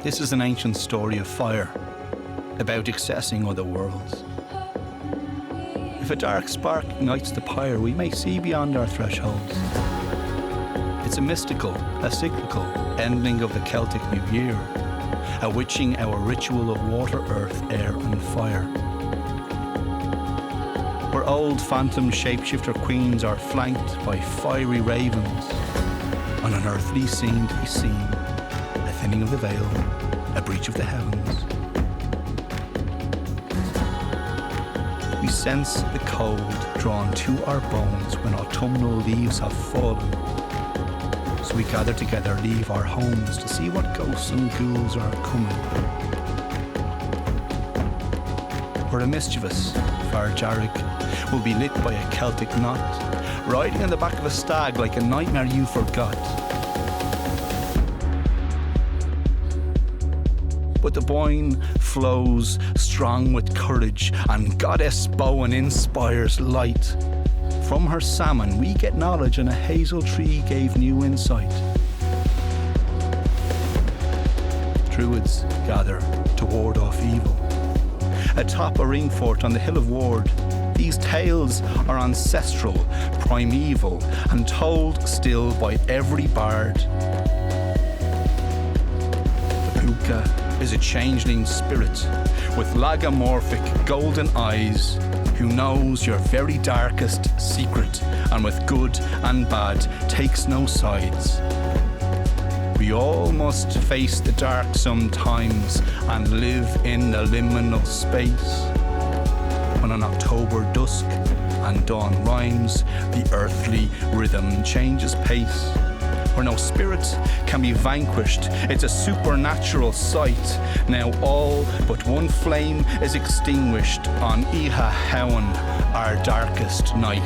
This is an ancient story of fire, about accessing other worlds. If a dark spark ignites the pyre, we may see beyond our thresholds. It's a mystical, a cyclical ending of the Celtic New Year, a witching our ritual of water, earth, air and fire. Where old phantom shapeshifter queens are flanked by fiery ravens, on an earthly scene to be seen, a thinning of the veil, a breach of the heavens. We sense the cold drawn to our bones when autumnal leaves have fallen. So we gather together, leave our homes to see what ghosts and ghouls are coming. Where a mischievous Farjarrig will be lit by a Celtic knot, riding on the back of a stag like a nightmare you forgot. But the Boyne flows strong with courage, and Goddess Bowen inspires light. From her salmon we get knowledge, and a hazel tree gave new insight. Druids gather to ward off evil. Atop a ring fort on the hill of Ward, these tales are ancestral, primeval, and told still by every bard. The Púca is a changeling spirit with lagomorphic golden eyes, who knows your very darkest secret, and with good and bad takes no sides. We all must face the dark sometimes and live in the liminal space. When on October dusk and dawn rhymes, the earthly rhythm changes pace. Where no spirit can be vanquished, it's a supernatural sight. Now all but one flame is extinguished on Iha Howan, our darkest night.